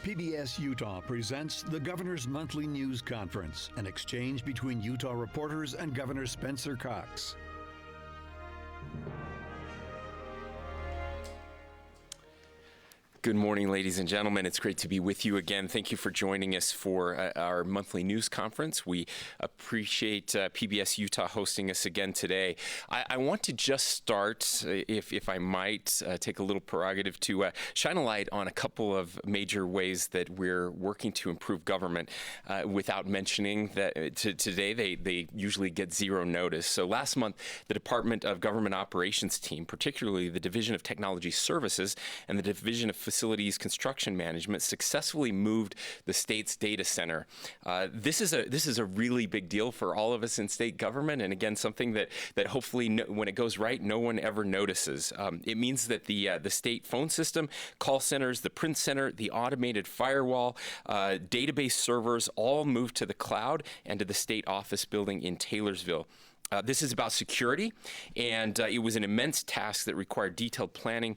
PBS Utah presents the Governor's Monthly News Conference, an exchange between Utah reporters and Governor Spencer Cox. Good morning, ladies and gentlemen. It's great to be with you again. Thank you for joining us for our monthly news conference. We appreciate PBS Utah hosting us again today. I want to just start, if I might, take a little prerogative to shine a light on a couple of major ways that we're working to improve government without mentioning that today they usually get zero notice. So last month, the Department of Government Operations team, particularly the Division of Technology Services and the Division of Facilities Construction Management, successfully moved the state's data center. This is a really big deal for all of us in state government, and again, something that hopefully when it goes right, no one ever notices. It means that the state phone system, call centers, the print center, the automated firewall, database servers all moved to the cloud and to the state office building in Taylorsville. This is about security, and it was an immense task that required detailed planning,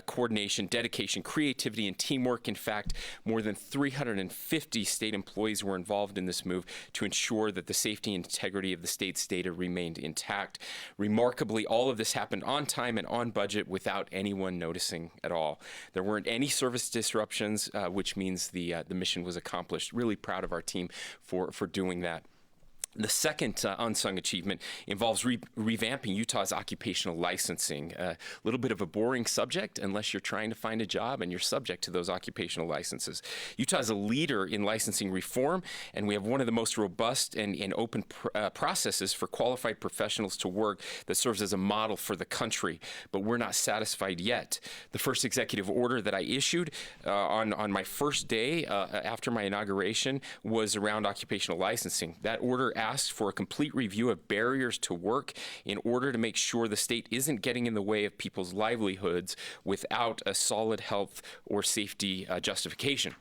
coordination, dedication, creativity, and teamwork. In fact, more than 350 state employees were involved in this move to ensure that the safety and integrity of the state's data remained intact. Remarkably, all of this happened on time and on budget without anyone noticing at all. There weren't any service disruptions, which means the mission was accomplished. Really proud of our team for doing that. The second unsung achievement involves revamping Utah's occupational licensing. A little bit of a boring subject unless you're trying to find a job and you're subject to those occupational licenses. Utah is a leader in licensing reform, and we have one of the most robust and open processes for qualified professionals to work that serves as a model for the country. But we're not satisfied yet. The first executive order that I issued on my first day after my inauguration was around occupational licensing. That order asked for a complete review of barriers to work in order to make sure the state isn't getting in the way of people's livelihoods without a solid health or safety justification.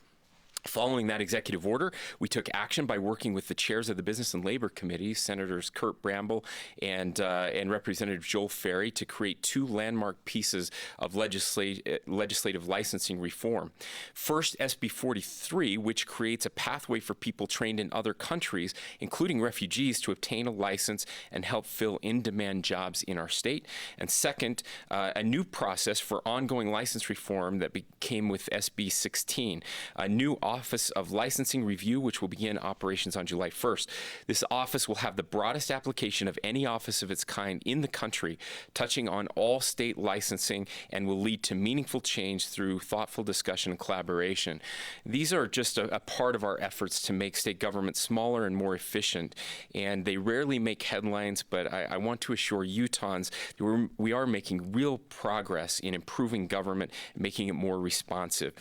Following that executive order, we took action by working with the chairs of the Business and Labor Committee, Senators Kurt Bramble and Representative Joel Ferry, to create two landmark pieces of legislative licensing reform. First, SB 43, which creates a pathway for people trained in other countries, including refugees, to obtain a license and help fill in-demand jobs in our state. And second, a new process for ongoing license reform that came with SB 16, a new Office of Licensing Review, which will begin operations on July 1st. This office will have the broadest application of any office of its kind in the country, touching on all state licensing, and will lead to meaningful change through thoughtful discussion and collaboration. These are just a part of our efforts to make state government smaller and more efficient, and they rarely make headlines, but I want to assure Utahns that we are making real progress in improving government, making it more responsive.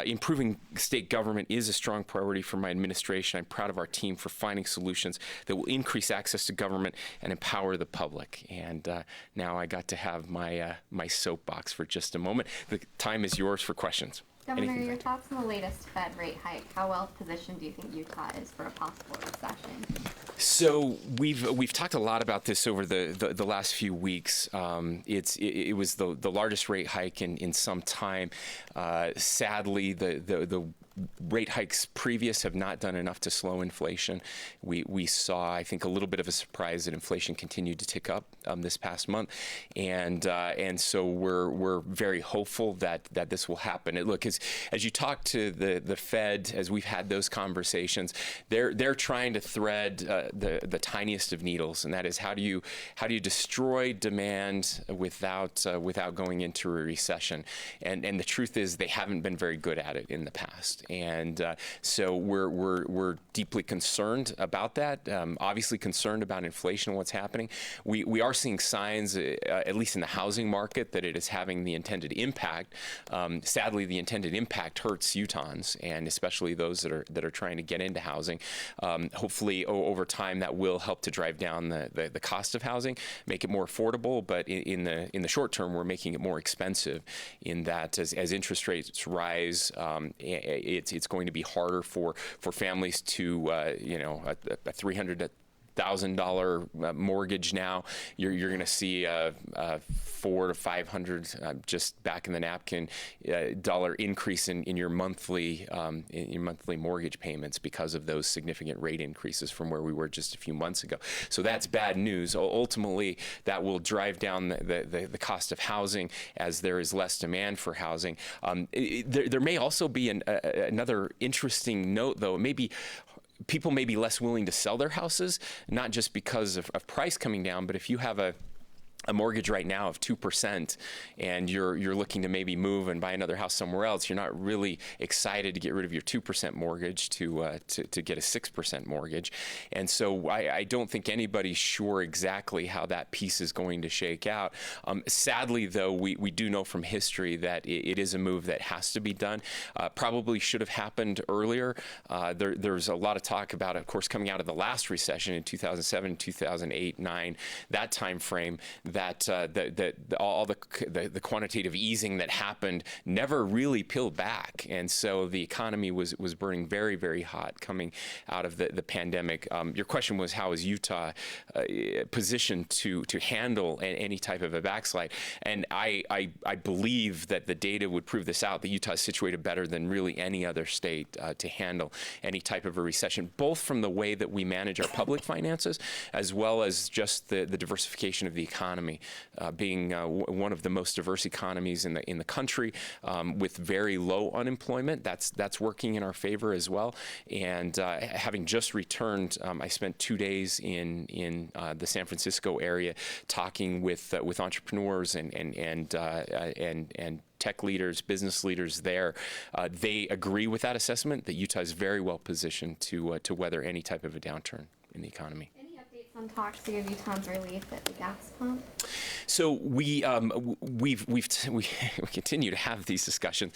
Improving state government is a strong priority for my administration. I'm proud of our team for finding solutions that will increase access to government and empower the public. And now I got to have my soapbox for just a moment. The time is yours for questions. Governor, your thoughts on the latest Fed rate hike. How well positioned do you think Utah is for a possible recession? So we've talked a lot about this over the last few weeks. It was the largest rate hike in some time. Sadly, the rate hikes previous have not done enough to slow inflation. We saw, I think, a little bit of a surprise that inflation continued to tick up this past month, and so we're very hopeful that this will happen. And look, as you talk to the Fed, as we've had those conversations, they're trying to thread the tiniest of needles, and that is how do you destroy demand without going into a recession? And the truth is they haven't been very good at it in the past. And so we're deeply concerned about that. Obviously concerned about inflation and what's happening. We are seeing signs, at least in the housing market, that it is having the intended impact. Sadly, the intended impact hurts Utahns, and especially those that are trying to get into housing. Hopefully, over time, that will help to drive down the cost of housing, make it more affordable. But in the short term, we're making it more expensive. In that, as interest rates rise, it's going to be harder for families to a $300 $1,000 mortgage now, you're going to see a $400 to $500 just back in the napkin dollar increase in your monthly mortgage payments because of those significant rate increases from where we were just a few months ago. So that's bad news. Ultimately, that will drive down the cost of housing as there is less demand for housing. There may also be another interesting note, though. Maybe people may be less willing to sell their houses, not just because of price coming down, but if you have a mortgage right now of 2% and you're looking to maybe move and buy another house somewhere else, you're not really excited to get rid of your 2% mortgage to get a 6% mortgage. And so I don't think anybody's sure exactly how that piece is going to shake out. Sadly, though, we do know from history that it is a move that has to be done. Probably should have happened earlier. There's a lot of talk about, of course, coming out of the last recession in 2007, 2008, 9, that time frame, that all the quantitative easing that happened never really peeled back, and so the economy was burning very, very hot coming out of the pandemic. Your question was, how is Utah positioned to handle any type of a backslide? And I believe that the data would prove this out, that Utah is situated better than really any other state to handle any type of a recession, both from the way that we manage our public finances as well as just the diversification of the economy. Being one of the most diverse economies in the country, with very low unemployment, that's working in our favor as well. And having just returned, I spent 2 days in the San Francisco area talking with entrepreneurs and tech leaders, business leaders there. They agree with that assessment that Utah is very well positioned to weather any type of a downturn in the economy. On talks to give Utahns relief at the gas pump? So we continue to have these discussions.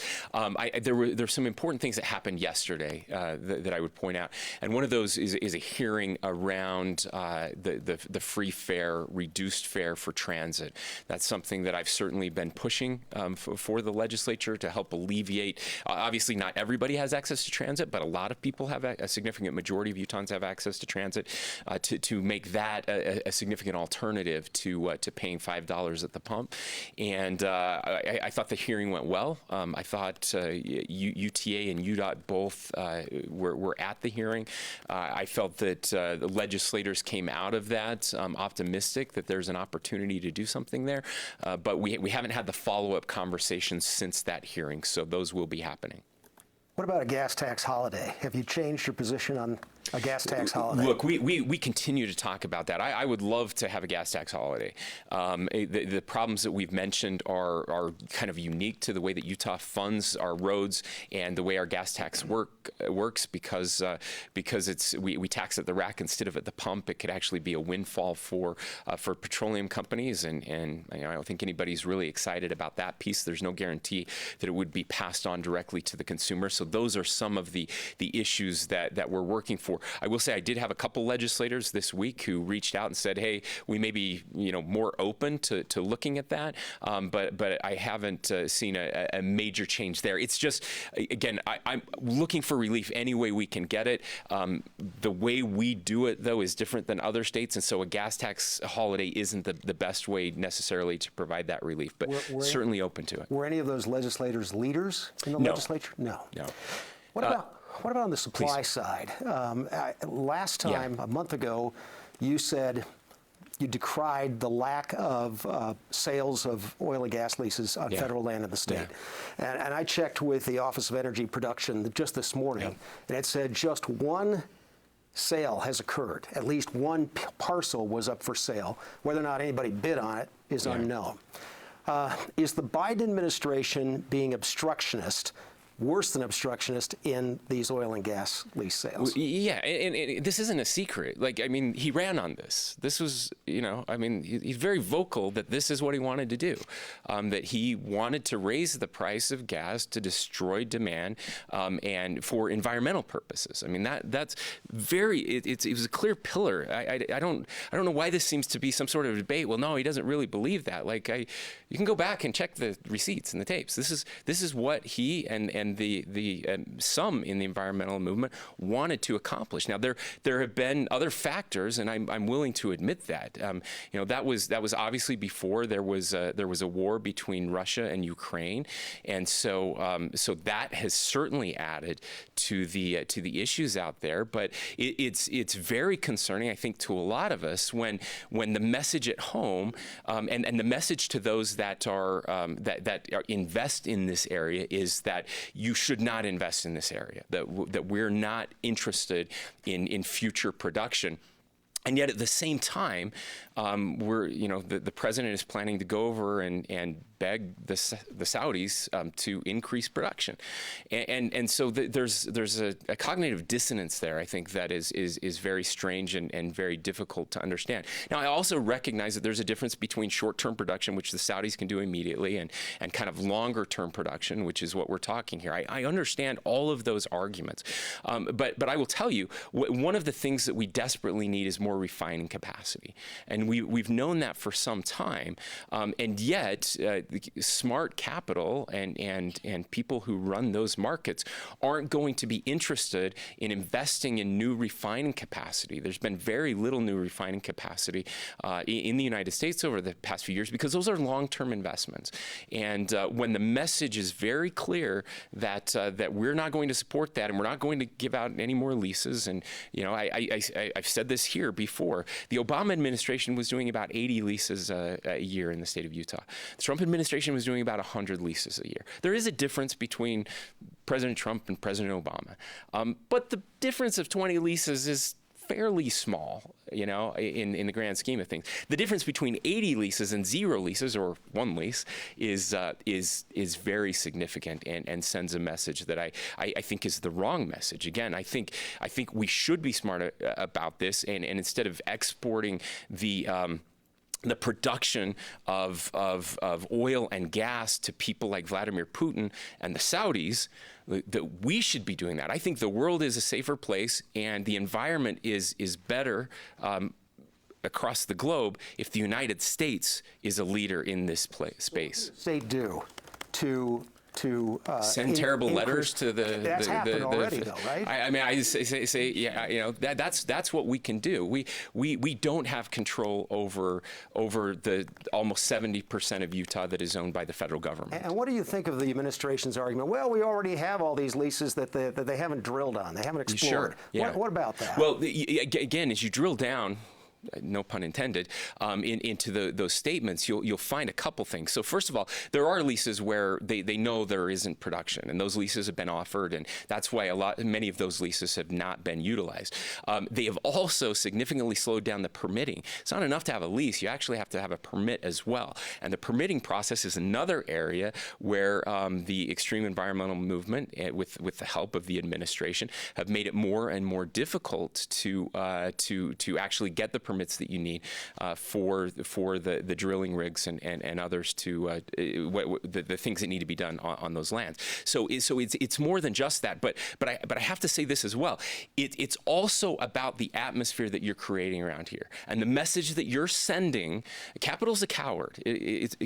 There's some important things that happened yesterday that I would point out, and one of those is a hearing around the free fare, reduced fare for transit. That's something that I've certainly been pushing for the legislature to help alleviate. Obviously, not everybody has access to transit, but a lot of people have a significant majority of Utahns have access to transit. To make that a significant alternative to paying $5 at the pump. And I thought the hearing went well. I thought UTA and UDOT both were at the hearing. I felt that the legislators came out of that optimistic that there's an opportunity to do something there. But we haven't had the follow-up conversations since that hearing, so those will be happening. What about a gas tax holiday? Have you changed your position on a gas tax holiday? Look, we continue to talk about that. I would love to have a gas tax holiday. The problems that we've mentioned are kind of unique to the way that Utah funds our roads and the way our gas tax works because we tax at the rack instead of at the pump. It could actually be a windfall for petroleum companies, and I don't think anybody's really excited about that piece. There's no guarantee that it would be passed on directly to the consumer. So those are some of the issues that we're working for. I will say I did have a couple legislators this week who reached out and said, hey, we may be more open to looking at that, but I haven't seen a major change there. It's just, again, I'm looking for relief any way we can get it. The way we do it, though, is different than other states, and so a gas tax holiday isn't the best way necessarily to provide that relief, but certainly open to it. Were any of those legislators leaders in the legislature? No. What about on the supply side? Last time, a month ago, you said you decried the lack of sales of oil and gas leases on federal land in the state. And I checked with the Office of Energy Production just this morning, and it said just one sale has occurred. At least one parcel was up for sale. Whether or not anybody bid on it is unknown. Is the Biden administration being obstructionist, worse than obstructionist, in these oil and gas lease sales? Yeah, and this isn't a secret. He ran on this. This was, he's very vocal that this is what he wanted to do, that he wanted to raise the price of gas to destroy demand and for environmental purposes. That's very, it was a clear pillar. I don't know why this seems to be some sort of debate. Well, no, he doesn't really believe that. You can go back and check the receipts and the tapes. This is what he and some in the environmental movement wanted to accomplish. Now there have been other factors, and I'm willing to admit that. That was obviously before there was a war between Russia and Ukraine, and so that has certainly added to the issues out there. But it's very concerning, I think, to a lot of us when the message at home and the message to those that are invest in this area is that you should not invest in this area, that we're not interested in future production. And yet, at the same time, the president is planning to go over and beg the Saudis to increase production, and so there's a cognitive dissonance there. I think that is very strange and very difficult to understand. Now, I also recognize that there's a difference between short-term production, which the Saudis can do immediately, and kind of longer-term production, which is what we're talking here. I understand all of those arguments, but I will tell you, one of the things that we desperately need is more refining capacity, and we've known that for some time, and yet smart capital and people who run those markets aren't going to be interested in investing in new refining capacity. There's been very little new refining capacity in the United States over the past few years because those are long-term investments, and when the message is very clear that we're not going to support that and we're not going to give out any more leases, and I've said this here before. The Obama administration was doing about 80 leases a year in the state of Utah. The Trump administration was doing about 100 leases a year. There is a difference between President Trump and President Obama, but the difference of 20 leases is fairly small, in the grand scheme of things. The difference between 80 leases and 0 leases, or 1 lease, is very significant and sends a message that I think is the wrong message. Again, I think we should be smart about this, and instead of exporting the production of oil and gas to people like Vladimir Putin and the Saudis, that we should be doing that. I think the world is a safer place, and the environment is better across the globe if the United States is a leader in this space. They do to send terrible letters to the. That's happened already, though, right? I say, yeah, that's what we can do. We don't have control over the almost 70% of Utah that is owned by the federal government. And what do you think of the administration's argument? Well, we already have all these leases that they haven't drilled on, they haven't explored. Sure. Yeah. What about that? Well, again, as you drill down, no pun intended, into those statements, you'll find a couple things. So first of all, there are leases where they know there isn't production, and those leases have been offered, and that's why many of those leases have not been utilized. They have also significantly slowed down the permitting. It's not enough to have a lease; you actually have to have a permit as well. And the permitting process is another area where the extreme environmental movement, with the help of the administration, have made it more and more difficult to actually get the permits that you need for the drilling rigs and others to the things that need to be done on those lands. So it's more than just that. But I have to say this as well. It's also about the atmosphere that you're creating around here and the message that you're sending. Capital's a coward.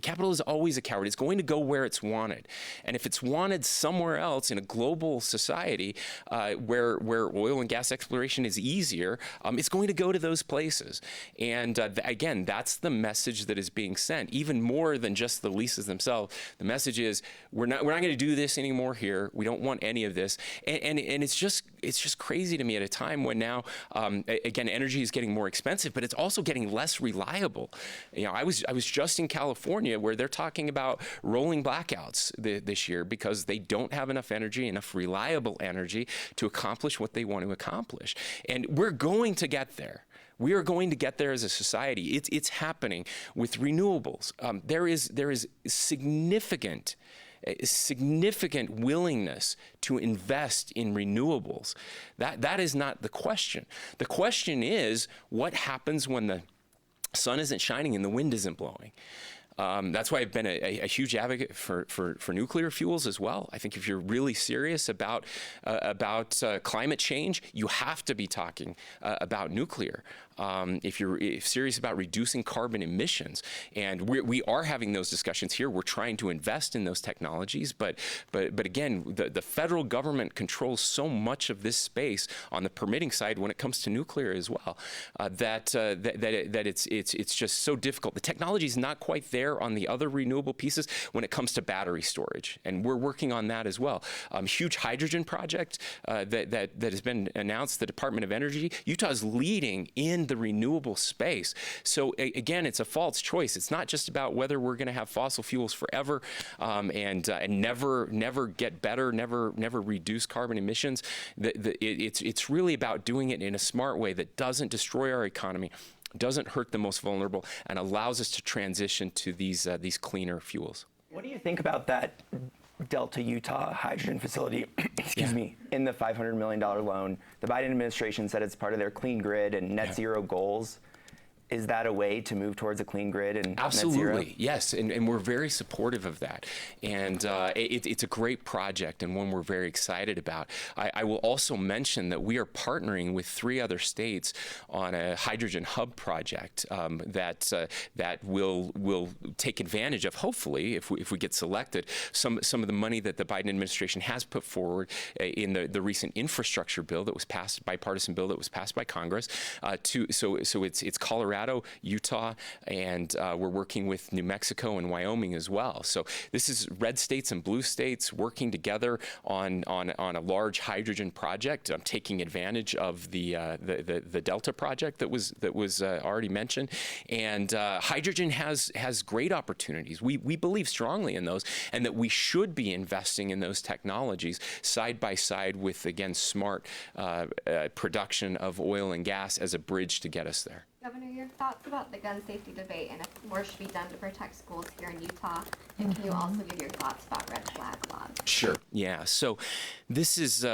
Capital is always a coward. It's going to go where it's wanted, and if it's wanted somewhere else in a global society where oil and gas exploration is easier, it's going to go to those places. And again, that's the message that is being sent, even more than just the leases themselves. The message is we're not going to do this anymore here. We don't want any of this. And it's just crazy to me at a time when now again, energy is getting more expensive, but it's also getting less reliable. I was just in California where they're talking about rolling blackouts this year because they don't have enough energy, enough reliable energy to accomplish what they want to accomplish. And we're going to get there. We are going to get there as a society. It's happening with renewables. There is significant willingness to invest in renewables. That is not the question. The question is what happens when the sun isn't shining and the wind isn't blowing. That's why I've been a huge advocate for nuclear fuels as well. I think if you're really serious about climate change, you have to be talking about nuclear. If you're serious about reducing carbon emissions, and we are having those discussions here, we're trying to invest in those technologies. But again, the federal government controls so much of this space on the permitting side when it comes to nuclear as well, that it's just so difficult. The technology is not quite there on the other renewable pieces when it comes to battery storage, and we're working on that as well. Huge hydrogen project that has been announced. The Department of Energy, Utah is leading in the renewable space. So again, it's a false choice. It's not just about whether we're going to have fossil fuels forever and never get better, never reduce carbon emissions. It's really about doing it in a smart way that doesn't destroy our economy, doesn't hurt the most vulnerable, and allows us to transition to these cleaner fuels. What do you think about that Delta Utah hydrogen facility, excuse me, in the $500 million loan? The Biden administration said it's part of their clean grid and net zero goals. Is that a way to move towards a clean grid and absolutely net zero? Yes, and we're very supportive of that, and it's a great project and one we're very excited about. I will also mention that we are partnering with 3 other states on a hydrogen hub project that will take advantage of, hopefully, if we get selected, some of the money that the Biden administration has put forward in the recent infrastructure bill that was passed, bipartisan bill that was passed by Congress. So it's Colorado, Utah, and we're working with New Mexico and Wyoming as well. So this is red states and blue states working together on a large hydrogen project, taking advantage of the Delta project that was already mentioned. And hydrogen has great opportunities. We believe strongly in those, and that we should be investing in those technologies side by side with, again, smart production of oil and gas as a bridge to get us there. Governor, your thoughts about the gun safety debate and if more should be done to protect schools here in Utah? And can you also give your thoughts about red flag laws? Sure. Yeah. So this is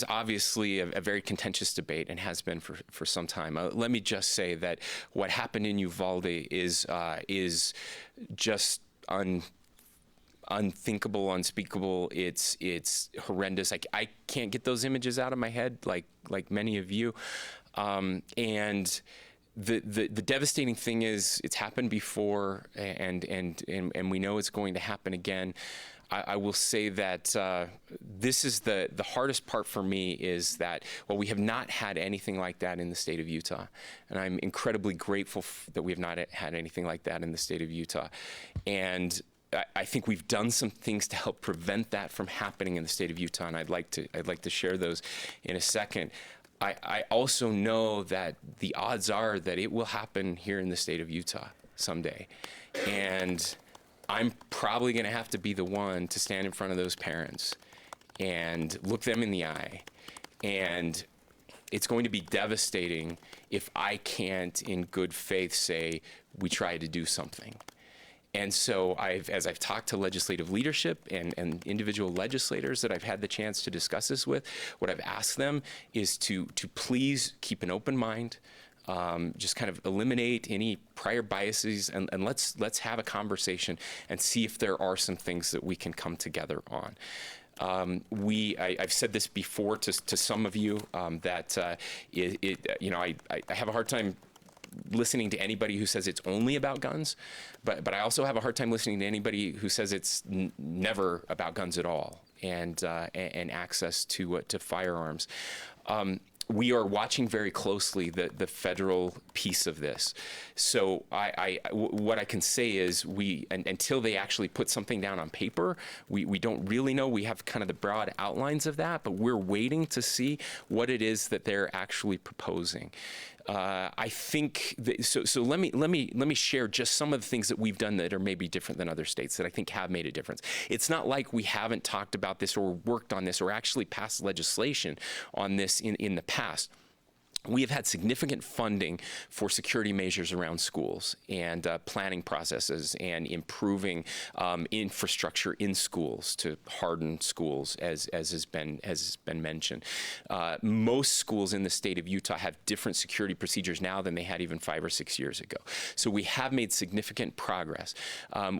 obviously a very contentious debate and has been for some time. Let me just say that what happened in Uvalde is just unthinkable, unspeakable. It's horrendous. I can't get those images out of my head like many of you, and the devastating thing is it's happened before, and we know it's going to happen again. I will say that this is the hardest part for me is that, well, we have not had anything like that in the state of Utah. And I'm incredibly grateful that we have not had anything like that in the state of Utah. And I think we've done some things to help prevent that from happening in the state of Utah, and I'd like to share those in a second. I also know that the odds are that it will happen here in the state of Utah someday. And I'm probably going to have to be the one to stand in front of those parents and look them in the eye. And it's going to be devastating if I can't, in good faith, say we tried to do something. And so as I've talked to legislative leadership and individual legislators that I've had the chance to discuss this with, what I've asked them is to please keep an open mind, just kind of eliminate any prior biases, and let's have a conversation and see if there are some things that we can come together on. I've said this before to some of you that I have a hard time listening to anybody who says it's only about guns, but I also have a hard time listening to anybody who says it's never about guns at all and access to firearms. We are watching very closely the federal piece of this. So what I can say is until they actually put something down on paper, we don't really know. We have kind of the broad outlines of that, but we're waiting to see what it is that they're actually proposing. I think so. Let me share just some of the things that we've done that are maybe different than other states that I think have made a difference. It's not like we haven't talked about this or worked on this or actually passed legislation on this in the past. we have had significant funding for security measures around schools and planning processes and improving infrastructure in schools to harden schools, as has been mentioned. Most schools in the state of Utah have different security procedures now than they had even 5 or 6 years ago. So we have made significant progress.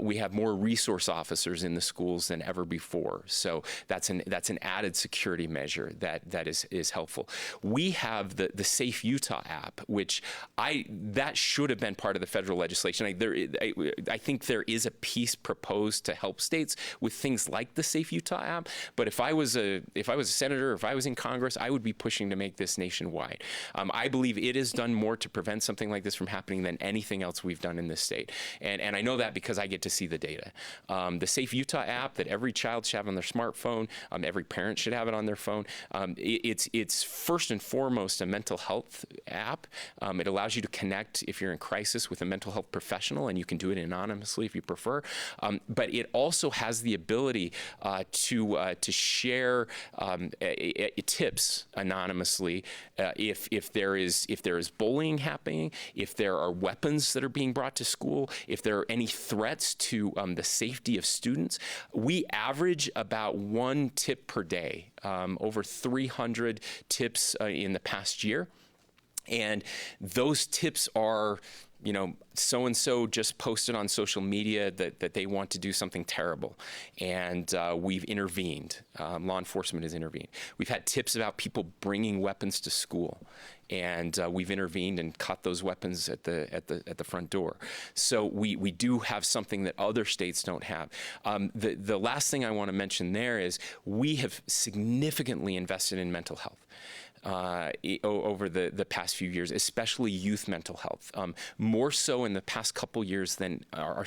We have more resource officers in the schools than ever before. So that's an added security measure that is helpful. We have the Safe Utah app, which that should have been part of the federal legislation. I think there is a piece proposed to help states with things like the Safe Utah app. But if I was a senator, or if I was in Congress, I would be pushing to make this nationwide. I believe it has done more to prevent something like this from happening than anything else we've done in this state. And I know that because I get to see the data. The Safe Utah app that every child should have on their smartphone, every parent should have it on their phone. It's first and foremost a mental health app. It allows you to connect if you're in crisis with a mental health professional, and you can do it anonymously if you prefer. But it also has the ability to share tips anonymously if there is bullying happening, if there are weapons that are being brought to school, if there are any threats to the safety of students. We average about 1 tip per day, over 300 tips in the past year. And those tips are, so-and-so just posted on social media that they want to do something terrible. And we've intervened. Law enforcement has intervened. We've had tips about people bringing weapons to school. And we've intervened and caught those weapons at the front door. So we do have something that other states don't have. The last thing I want to mention there is we have significantly invested in mental health. Over the past few years, especially youth mental health, more so in the past couple years than our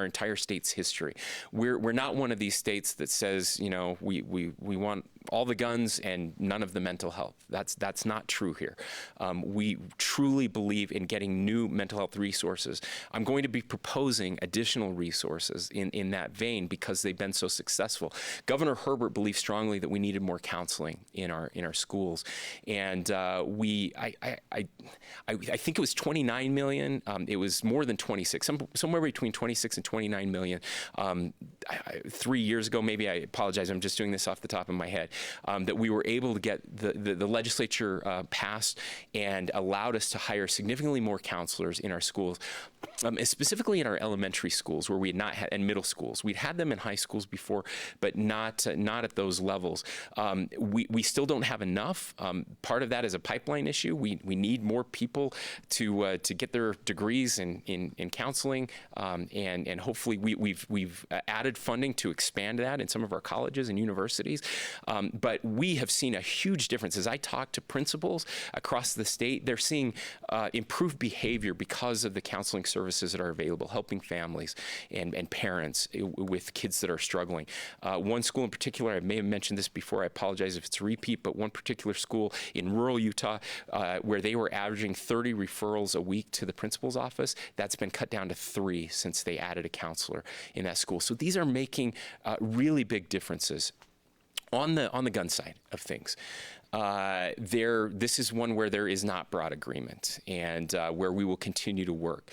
entire state's history. We're not one of these states that says, we want all the guns and none of the mental health. That's not true here. We truly believe in getting new mental health resources. I'm going to be proposing additional resources in that vein because they've been so successful. Governor Herbert believed strongly that we needed more counseling in our schools, and I think it was 29 million. It was more than 26, somewhere between 26 and 29 million. 3 years ago, maybe. I apologize. I'm just doing this off the top of my head. That we were able to get the legislature passed and allowed us to hire significantly more counselors in our schools, specifically in our elementary schools where we had not had, and middle schools. We'd had them in high schools before, but not at those levels. We still don't have enough. Part of that is a pipeline issue. We need more people to get their degrees in counseling, and hopefully we've added funding to expand that in some of our colleges and universities. But we have seen a huge difference. As I talk to principals across the state, they're seeing improved behavior because of the counseling services that are available, helping families and parents with kids that are struggling. One school in particular, I may have mentioned this before, I apologize if it's a repeat, but one particular school in rural Utah where they were averaging 30 referrals a week to the principal's office, that's been cut down to 3 since they added a counselor in that school. So these are making really big differences. On the gun side of things, this is one where there is not broad agreement and where we will continue to work.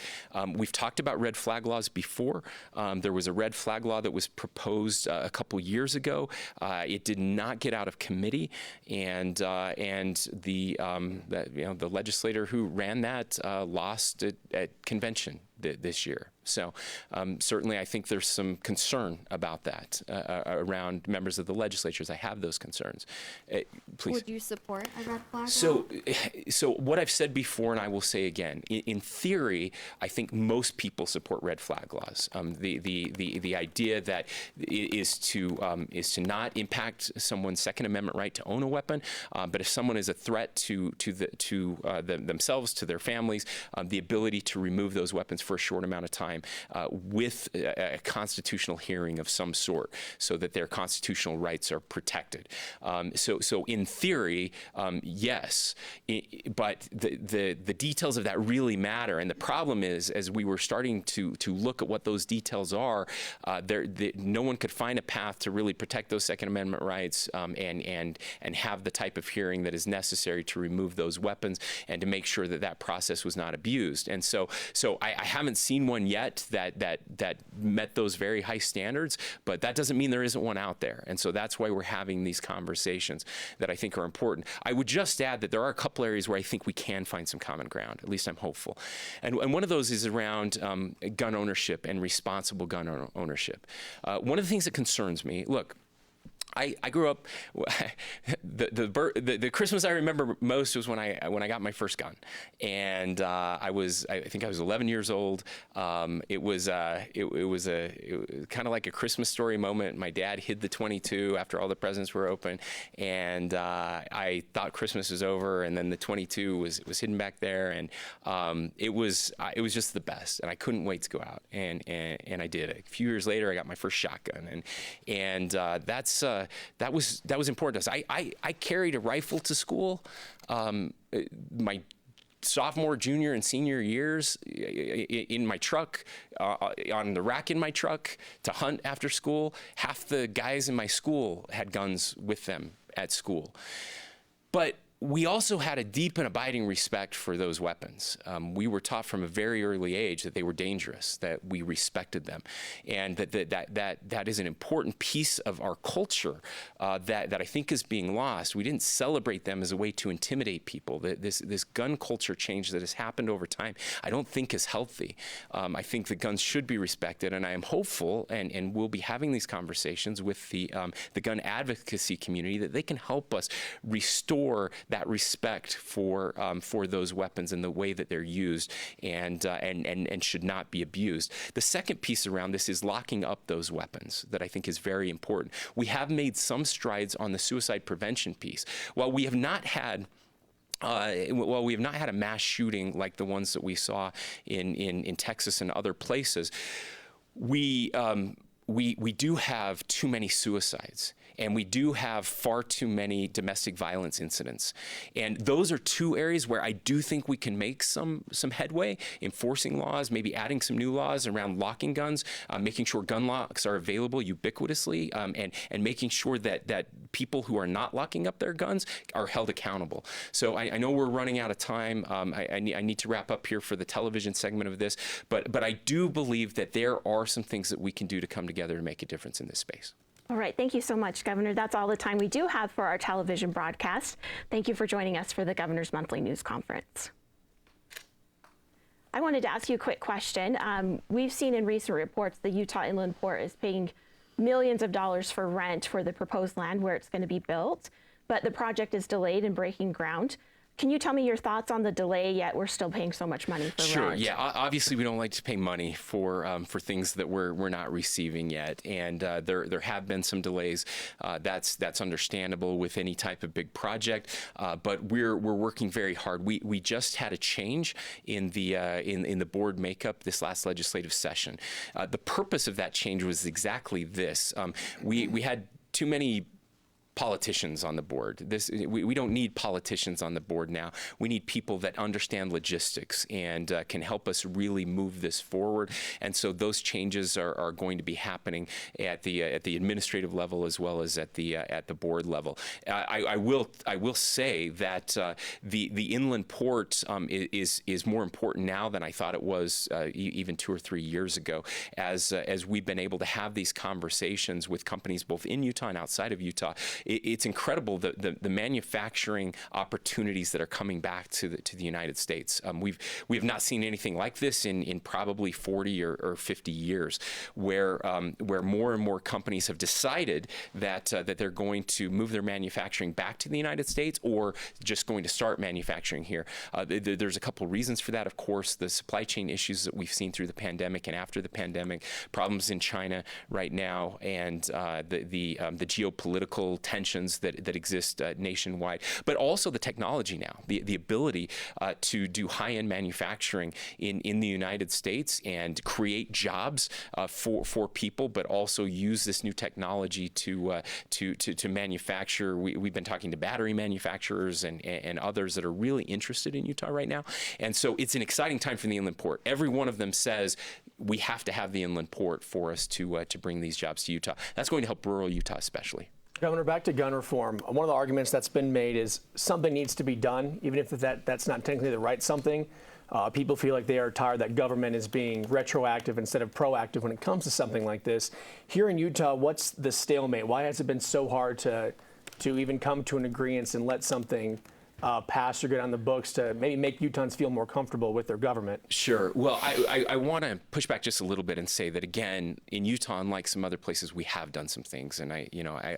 We've talked about red flag laws before. There was a red flag law that was proposed a couple years ago. It did not get out of committee, and the legislator who ran that lost it at convention this year. So certainly I think there's some concern about that around members of the legislatures. I have those concerns. Please. Would you support a red flag law? So what I've said before, and I will say again, in theory, I think most people support red flag laws. The idea that is to not impact someone's Second Amendment right to own a weapon, but if someone is a threat to themselves, to their families, the ability to remove those weapons for a short amount of time time with a constitutional hearing of some sort, so that their constitutional rights are protected. So in theory, yes, but the details of that really matter. And the problem is, as we were starting to look at what those details are, no one could find a path to really protect those Second Amendment rights and have the type of hearing that is necessary to remove those weapons and to make sure that that process was not abused. And so I haven't seen one yet that met those very high standards, but that doesn't mean there isn't one out there. And so that's why we're having these conversations that I think are important. I would just add that there are a couple areas where I think we can find some common ground. At least I'm hopeful. And one of those is around gun ownership and responsible gun ownership. One of the things that concerns me, look, I grew up. The Christmas I remember most was when I got my first gun, and I think I was 11 years old. It was kind of like a Christmas story moment. My dad hid the .22 after all the presents were open, and I thought Christmas was over, and then the .22 was hidden back there, and it was just the best, and I couldn't wait to go out, and I did. A few years later, I got my first shotgun, and that was important to us. I carried a rifle to school my sophomore, junior, and senior years in my truck, on the rack in my truck to hunt after school. Half the guys in my school had guns with them at school. But we also had a deep and abiding respect for those weapons. We were taught from a very early age that they were dangerous, that we respected them, and that is an important piece of our culture that I think is being lost. We didn't celebrate them as a way to intimidate people. This gun culture change that has happened over time, I don't think is healthy. I think that guns should be respected, and I am hopeful, and we'll be having these conversations with the gun advocacy community, that they can help us restore that respect for those weapons and the way that they're used, and should not be abused. The second piece around this is locking up those weapons that I think is very important. We have made some strides on the suicide prevention piece. While we have not had a mass shooting like the ones that we saw in Texas and other places, we do have too many suicides. And we do have far too many domestic violence incidents. And those are two areas where I do think we can make some headway, enforcing laws, maybe adding some new laws around locking guns, making sure gun locks are available ubiquitously, and making sure that people who are not locking up their guns are held accountable. So I know we're running out of time. I need to wrap up here for the television segment of this, but I do believe that there are some things that we can do to come together to make a difference in this space. All right, thank you so much, Governor. That's all the time we do have for our television broadcast. Thank you for joining us for the Governor's Monthly News Conference. I wanted to ask you a quick question. We've seen in recent reports the Utah Inland Port is paying millions of dollars for rent for the proposed land where it's going to be built, but the project is delayed in breaking ground. Can you tell me your thoughts on the delay, yet we're still paying so much money for rent? Sure, yeah. Obviously, we don't like to pay money for things that we're not receiving yet, and there have been some delays. That's understandable with any type of big project, but we're working very hard. We just had a change in the board makeup this last legislative session. The purpose of that change was exactly this. We had too many politicians on the board. We don't need politicians on the board now. We need people that understand logistics and can help us really move this forward. And so those changes are going to be happening at the administrative level as well as at the board level. I will say that the inland port is more important now than I thought it was even 2 or 3 years ago. As we've been able to have these conversations with companies both in Utah and outside of Utah. It's incredible the manufacturing opportunities that are coming back to the United States. We have not seen anything like this in probably 40 or 50 years, where more and more companies have decided that they're going to move their manufacturing back to the United States or just going to start manufacturing here. There's a couple reasons for that. Of course, the supply chain issues that we've seen through the pandemic and after the pandemic, problems in China right now, and the geopolitical tensions that exist nationwide, but also the technology now, the ability to do high-end manufacturing in the United States and create jobs for people, but also use this new technology to manufacture. We've been talking to battery manufacturers and others that are really interested in Utah right now. And so it's an exciting time for the inland port. Every one of them says we have to have the inland port for us to bring these jobs to Utah. That's going to help rural Utah especially. Governor, back to gun reform. One of the arguments that's been made is something needs to be done, even if that's not technically the right something. People feel like they are tired that government is being retroactive instead of proactive when it comes to something like this. Here in Utah, what's the stalemate? Why has it been so hard to even come to an agreement and let something pass or get on the books to maybe make Utahns feel more comfortable with their government? Sure. Well, I want to push back just a little bit and say that, again, in Utah, unlike some other places, we have done some things, and I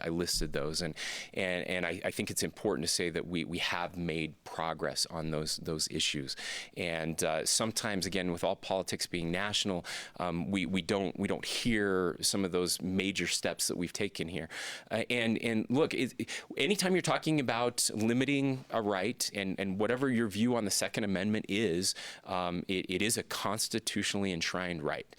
listed those, and I think it's important to say that we have made progress on those issues. And sometimes, again, with all politics being national, we don't hear some of those major steps that we've taken here. And look, anytime you're talking about limiting a right, and whatever your view on the Second Amendment is, it is a constitutionally enshrined right,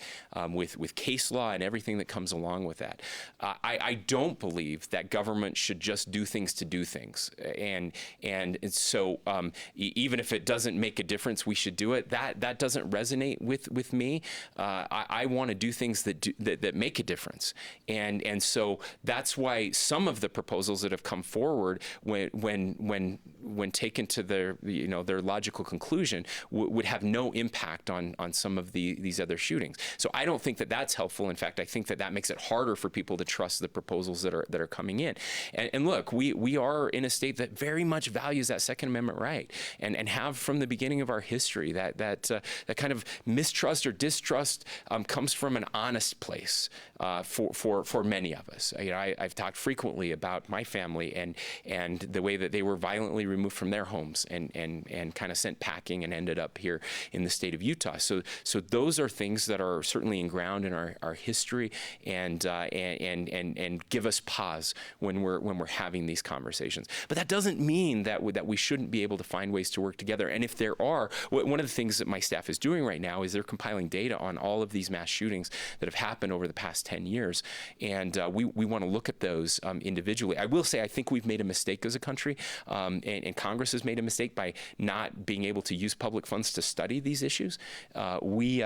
with case law and everything that comes along with that. I don't believe that government should just do things to do things, and so even if it doesn't make a difference, we should do it. That doesn't resonate with me. I want to do things that make a difference, and so that's why some of the proposals that have come forward, when taken to their logical conclusion, would have no impact on some of these other shootings. So I don't think that that's helpful. In fact, I think that makes it harder for people to trust the proposals that are coming in. And look, we are in a state that very much values that Second Amendment right, and have from the beginning of our history. That kind of mistrust or distrust comes from an honest place for many of us. I've talked frequently about my family and the way that they were violently removed from their homes and kind of sent packing and ended up here in the state of Utah. So those are things that are certainly ingrained in our history and give us pause when we're having these conversations. But that doesn't mean that we shouldn't be able to find ways to work together. And if there are, one of the things that my staff is doing right now is they're compiling data on all of these mass shootings that have happened over the past 10 years. And we want to look at those individually. I will say I think we've made a mistake as a country, and Congress has made a mistake by not being able to use public funds to study these issues. We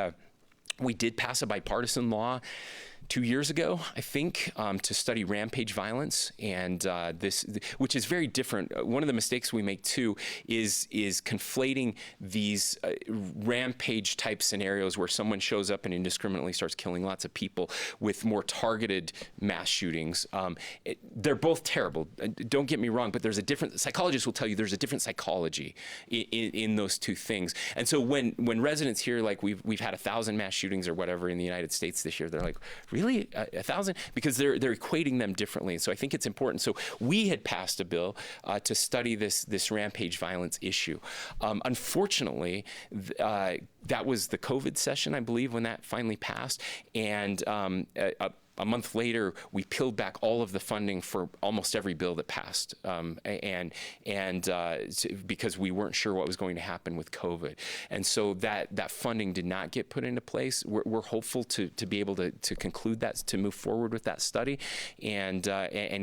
did pass a bipartisan law 2 years ago, I think, to study rampage violence, and which is very different. One of the mistakes we make too is conflating these rampage type scenarios where someone shows up and indiscriminately starts killing lots of people with more targeted mass shootings. They're both terrible. Don't get me wrong, but there's a different. Psychologists will tell you there's a different psychology in those two things. And so when residents hear like we've had 1,000 mass shootings or whatever in the United States this year, they're like, really 1,000? Because they're equating them differently. And so I think it's important. So we had passed a bill to study this rampage violence issue. Unfortunately, that was the COVID session, I believe, when that finally passed. And a month later, we peeled back all of the funding for almost every bill that passed, because we weren't sure what was going to happen with COVID, and so that funding did not get put into place. We're hopeful to be able to conclude that, to move forward with that study, and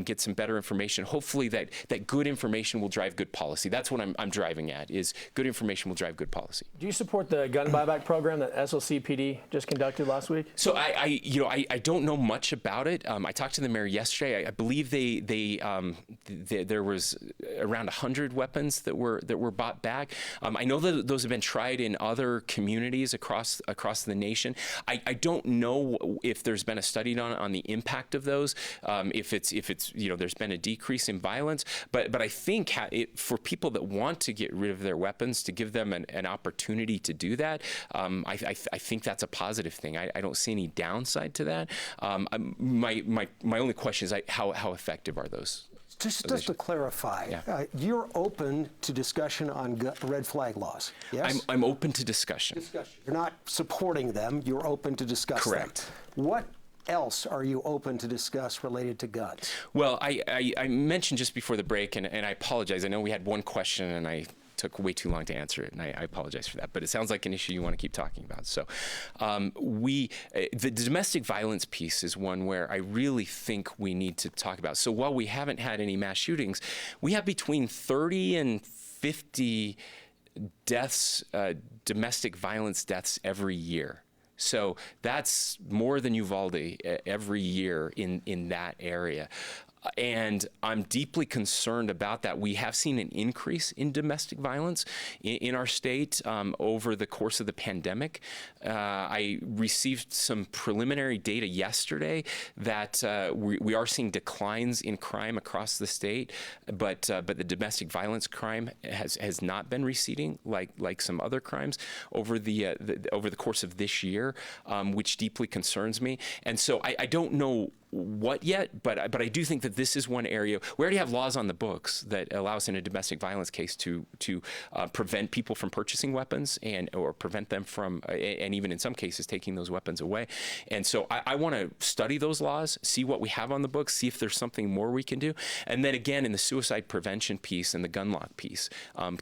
get some better information. Hopefully, that good information will drive good policy. That's what I'm driving at. Is good information will drive good policy. Do you support the gun buyback program that SLCPD just conducted last week? So I don't know much about it. I talked to the mayor yesterday. I believe there was around 100 weapons that were bought back. I know that those have been tried in other communities across the nation. I don't know if there's been a study on the impact of those. If it's there's been a decrease in violence, but I think for people that want to get rid of their weapons, to give them an opportunity to do that, I think that's a positive thing. I don't see any downside to that. My only question is how effective are those? Just to clarify, yeah. You're open to discussion on red flag laws, yes? I'm open to discussion. You're not supporting them. You're open to discuss Correct. them. What else are you open to discuss related to guns? Well, I mentioned just before the break, and I apologize. I know we had one question, and I took way too long to answer it, and I apologize for that. But it sounds like an issue you want to keep talking about. So, the domestic violence piece is one where I really think we need to talk about. So while we haven't had any mass shootings, we have between 30 and 50 deaths, domestic violence deaths every year. So that's more than Uvalde every year in that area. And I'm deeply concerned about that. We have seen an increase in domestic violence in our state over the course of the pandemic. I received some preliminary data yesterday that we are seeing declines in crime across the state, but the domestic violence crime has not been receding like some other crimes over the course of this year, which deeply concerns me. And so I don't know what yet, but I do think that this is one area. We already have laws on the books that allow us in a domestic violence case to prevent people from purchasing weapons or prevent them from, and even in some cases, taking those weapons away. And so I want to study those laws, see what we have on the books, see if there's something more we can do. And then again, in the suicide prevention piece and the gun lock piece,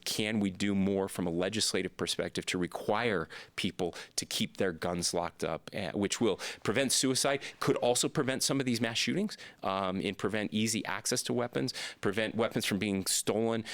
can we do more from a legislative perspective to require people to keep their guns locked up, which will prevent suicide, could also prevent some of these mass shootings, and prevent easy access to weapons, prevent weapons from being stolen,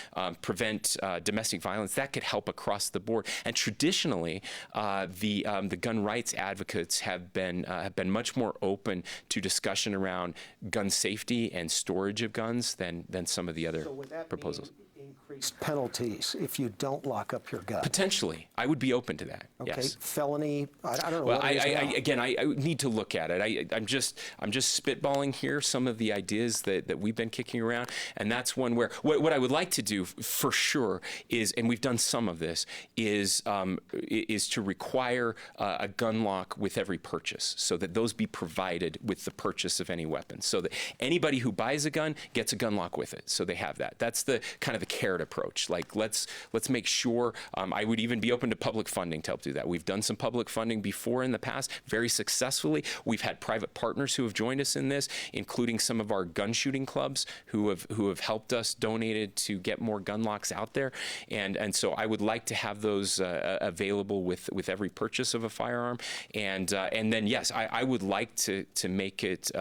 prevent domestic violence. That could help across the board. And traditionally, the gun rights advocates have been much more open to discussion around gun safety and storage of guns than some of the other proposals. Increased penalties if you don't lock up your gun? Potentially. I would be open to that. Okay. Yes. Felony, I don't know. Well, I need to look at it. I'm just spitballing here some of the ideas that we've been kicking around, and that's one where what I would like to do for sure is, and we've done some of this, is to require a gun lock with every purchase, so that those be provided with the purchase of any weapon, so that anybody who buys a gun gets a gun lock with it, so they have that. That's the kind of the carrot approach. Like let's make sure. I would even be open to public funding to help do that. We've done some public funding before in the past, very successfully. We've had private partners who have joined us in this, including some of our gun shooting clubs who have helped us, donated to get more gun locks out there. And so I would like to have those available with every purchase of a firearm. And then yes, I would like to make it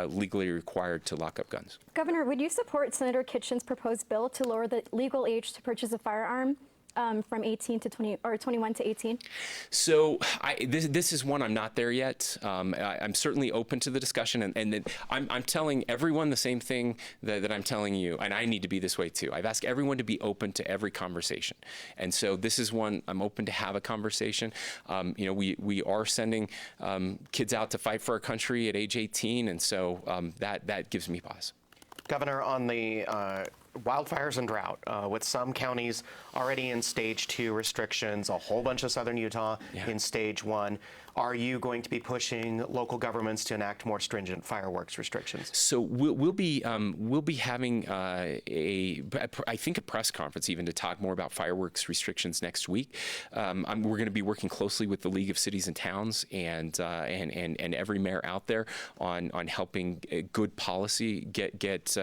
legally required to lock up guns. Governor, would you support Senator Kitchen's proposed bill to lower the legal age to purchase a firearm from 18 to 20 or 21 to 18? So this is one I'm not there yet. I'm certainly open to the discussion, and I'm telling everyone the same thing that I'm telling you, and I need to be this way too. I've asked everyone to be open to every conversation, and so this is one I'm open to have a conversation. We are sending kids out to fight for our country at age 18, and so that gives me pause. Governor, on the wildfires and drought, with some counties already in stage 2 restrictions, a whole bunch of southern Utah in stage 1, are you going to be pushing local governments to enact more stringent fireworks restrictions? So we'll be having a press conference even to talk more about fireworks restrictions next week. We're going to be working closely with the League of Cities and Towns and every mayor out there on helping good policy get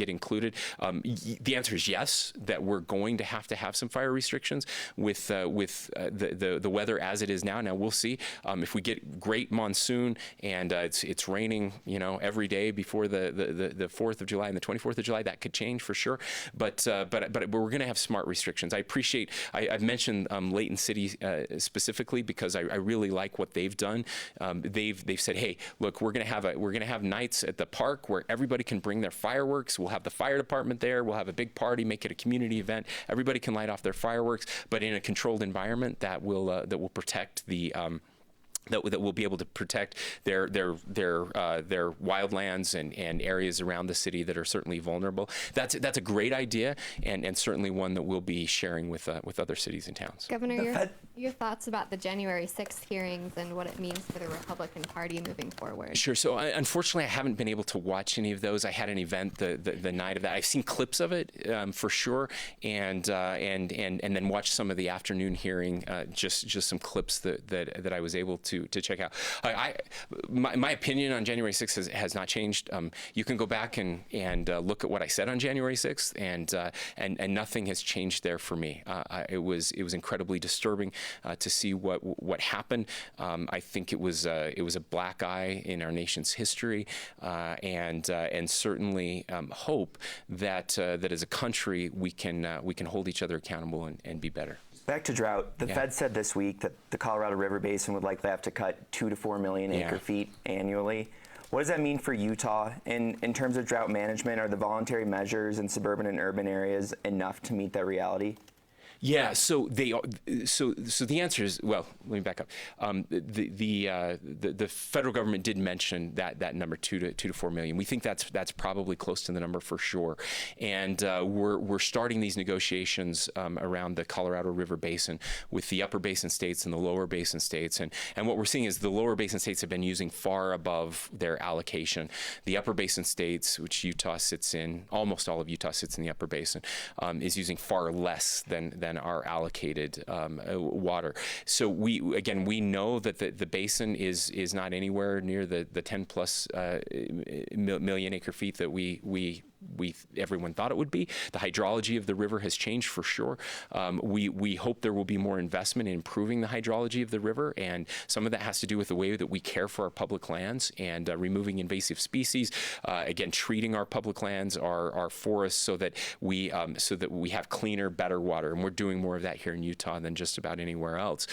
included. The answer is yes, that we're going to have some fire restrictions with the weather as it is now. Now we'll see. If we get great monsoon and it's raining, every day before the 4th of July and the 24th of July, that could change for sure. But we're going to have smart restrictions. I appreciate. I've mentioned Layton City specifically because I really like what they've done. They've said, hey, look, we're going to have nights at the park where everybody can bring their fireworks. We'll have the fire department there. We'll have a big party, make it a community event. Everybody can light off their fireworks, but in a controlled environment that will protect the. That will be able to protect their wildlands and areas around the city that are certainly vulnerable. That's a great idea, and certainly one that we'll be sharing with other cities and towns. Governor, your thoughts about the January 6th hearings and what it means for the Republican Party moving forward? Sure. So unfortunately, I haven't been able to watch any of those. I had an event the night of that. I've seen clips of it for sure, and then watched some of the afternoon hearing. Just some clips that I was able to to check out. My opinion on January 6th has not changed. You can go back and look at what I said on January 6th, and nothing has changed there for me. It was incredibly disturbing to see what happened. I think it was a black eye in our nation's history, and certainly hope that as a country we can hold each other accountable and be better. Back to drought. The Fed said this week that the Colorado River Basin would likely have to cut 2 to 4 million acre feet annually. What does that mean for Utah in terms of drought management? Are the voluntary measures in suburban and urban areas enough to meet that reality? Yeah, so the answer is, well, let me back up. The federal government did mention that number 2 to 4 million. We think that's probably close to the number for sure, and we're starting these negotiations around the Colorado River Basin with the upper basin states and the lower basin states, and what we're seeing is the lower basin states have been using far above their allocation. The upper basin states, which Utah sits in, almost all of Utah sits in the upper basin, is using far less than our allocated water. So we know that the basin is not anywhere near the 10 plus million acre feet that everyone thought it would be. The hydrology of the river has changed for sure. We hope there will be more investment in improving the hydrology of the river, and some of that has to do with the way that we care for our public lands and removing invasive species. Again, treating our public lands, our forests, so that we have cleaner, better water, and we're doing more of that here in Utah than just about anywhere else.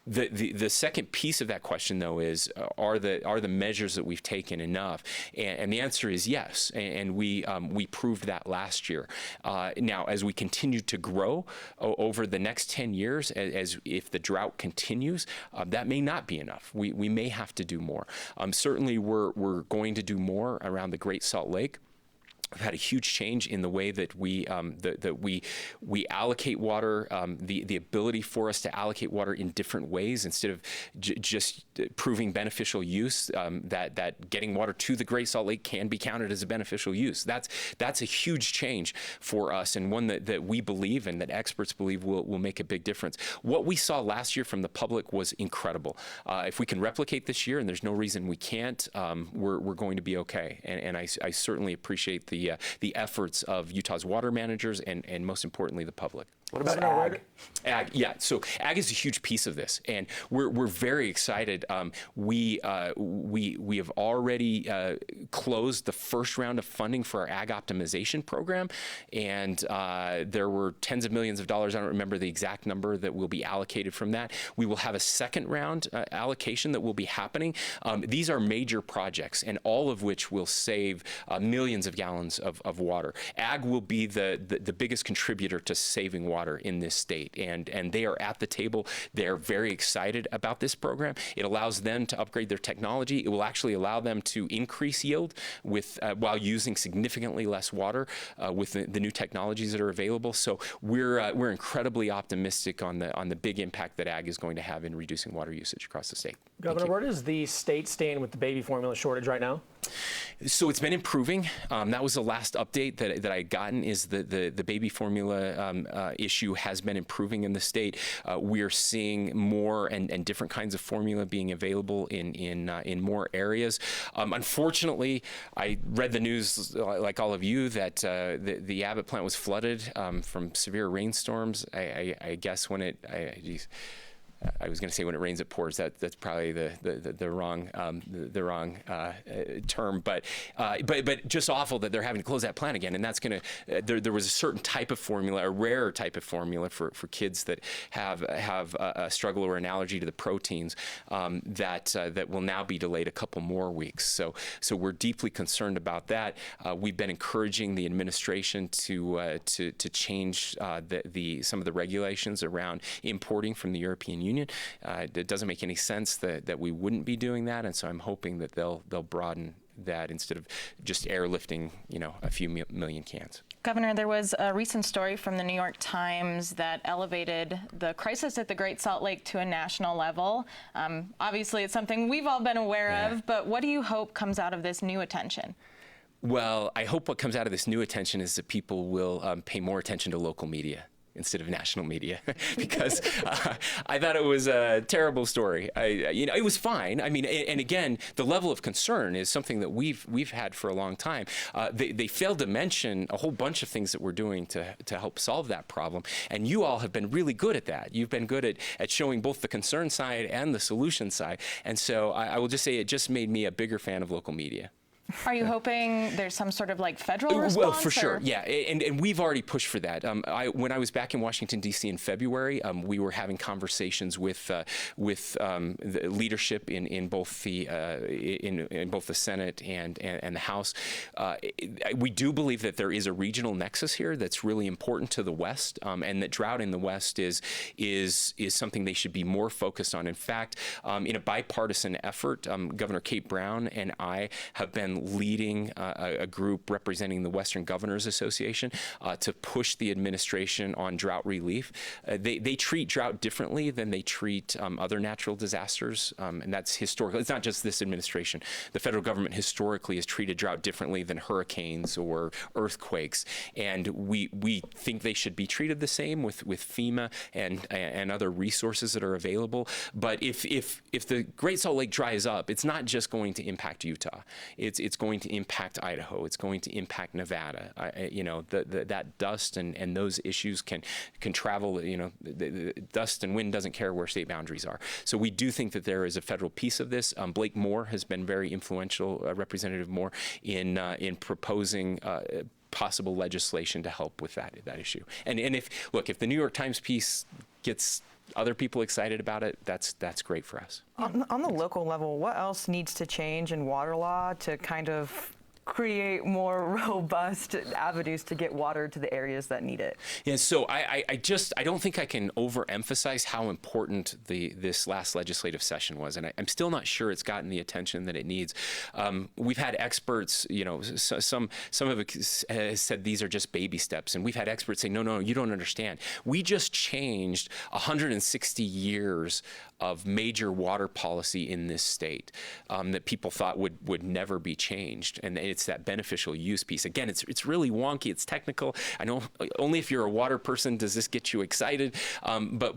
The second piece of that question, though, is are the measures that we've taken enough? And the answer is yes, and we proved that last year. Now, as we continue to grow over the next 10 years, as if the drought continues, that may not be enough. We may have to do more. Certainly, we're going to do more around the Great Salt Lake. We've had a huge change in the way that we allocate water, the ability for us to allocate water in different ways instead of just proving beneficial use. That getting water to the Great Salt Lake can be counted as a beneficial use. That's a huge change for us, and one that we believe and that experts believe will make a big difference. What we saw last year from the public was incredible. If we can replicate this year, and there's no reason we can't, we're going to be okay. And I certainly appreciate the efforts of Utah's water managers and most importantly the public. What about ag? Ag, yeah. So ag is a huge piece of this, and we're very excited. We have already closed the first round of funding for our ag optimization program, and there were tens of millions of dollars. I don't remember the exact number that will be allocated from that. We will have a second round allocation that will be happening. These are major projects, and all of which will save millions of gallons of water. Ag will be the biggest contributor to saving water in this state, and they are at the table. They're very excited about this program. It allows them to upgrade their technology. It will actually allow them to increase yield while using significantly less water with the new technologies that are available. So we're incredibly optimistic on the big impact that ag is going to have in reducing water usage across the state. Governor, where does the state stand with the baby formula shortage right now? So it's been improving. That was the last update that I had gotten, is the baby formula issue has been improving in the state. We are seeing more and different kinds of formula being available in more areas. Unfortunately, I read the news like all of you that the Abbott plant was flooded from severe rainstorms. I guess when I was going to say when it rains, it pours. That's probably the wrong term, but just awful that they're having to close that plant again. And that's going to there was a certain type of formula, a rarer type of formula for kids that have a struggle or an allergy to the proteins that will now be delayed a couple more weeks. So we're deeply concerned about that. We've been encouraging the administration to change some of the regulations around importing from the European Union. It doesn't make any sense that we wouldn't be doing that, and so I'm hoping that they'll broaden that instead of just airlifting, a few million cans. Governor, there was a recent story from the New York Times that elevated the crisis at the Great Salt Lake to a national level. Obviously, it's something we've all been aware of, but what do you hope comes out of this new attention? Well, I hope what comes out of this new attention is that people will pay more attention to local media. instead of national media because I thought it was a terrible story. It was fine. I mean, and again, the level of concern is something that we've had for a long time. They failed to mention a whole bunch of things that we're doing to help solve that problem, and you all have been really good at that. You've been good at showing both the concern side and the solution side, and so I will just say it just made me a bigger fan of local media. Are you hoping there's some sort of like federal response? Well, for sure, yeah, and we've already pushed for that. When I was back in Washington D.C. in February, we were having conversations with the leadership in both the Senate and the House. We do believe that there is a regional nexus here that's really important to the West, and that drought in the West is something they should be more focused on. In fact, in a bipartisan effort, Governor Kate Brown and I have been leading a group representing the Western Governors Association to push the administration on drought relief. They treat drought differently than they treat other natural disasters, and that's historical. It's not just this administration. The federal government historically has treated drought differently than hurricanes or earthquakes, and we think they should be treated the same with FEMA and other resources that are available. But if the Great Salt Lake dries up, it's not just going to impact Utah. It's going to impact Idaho. It's going to impact Nevada. That dust and those issues can travel. The dust and wind doesn't care where state boundaries are. So we do think that there is a federal piece of this. Blake Moore has been very influential, Representative Moore, in proposing possible legislation to help with that issue. And if the New York Times piece gets other people excited about it, that's great for us. On the local level, what else needs to change in water law to kind of create more robust avenues to get water to the areas that need it? Yeah, so I don't think I can overemphasize how important this last legislative session was, and I'm still not sure it's gotten the attention that it needs. We've had experts, some of it has said these are just baby steps, and we've had experts say, no, you don't understand. We just changed 160 years of major water policy in this state that people thought would never be changed, and it's that beneficial use piece. Again, it's really wonky. It's technical. I know only if you're a water person does this get you excited, but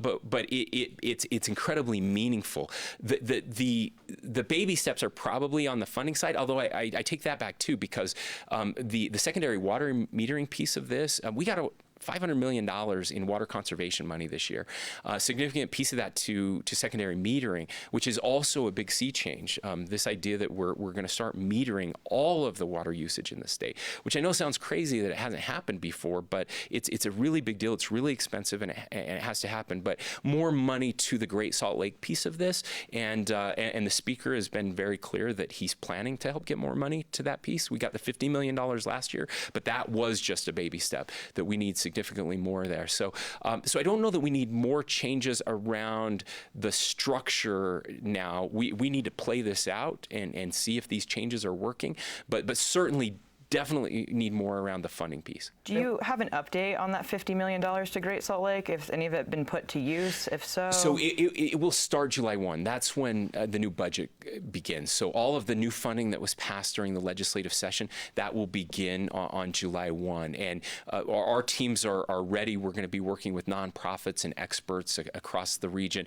it's incredibly meaningful. The baby steps are probably on the funding side, although I take that back too, because the secondary water metering piece of this, we got $500 million in water conservation money this year. A significant piece of that to secondary metering, which is also a big sea change. This idea that we're going to start metering all of the water usage in the state, which I know sounds crazy that it hasn't happened before, but it's a really big deal. It's really expensive, and it has to happen. But more money to the Great Salt Lake piece of this, and the speaker has been very clear that he's planning to help get more money to that piece. We got the $50 million last year, but that was just a baby step. That we need significantly more there. So I don't know that we need more changes around the structure now. We need to play this out and see if these changes are working, but certainly definitely need more around the funding piece. Do you have an update on that $50 million to Great Salt Lake? If any of it been put to use, if so? So it will start July 1. That's when the new budget begins. So all of the new funding that was passed during the legislative session, that will begin on July 1. And our teams are ready. We're going to be working with nonprofits and experts across the region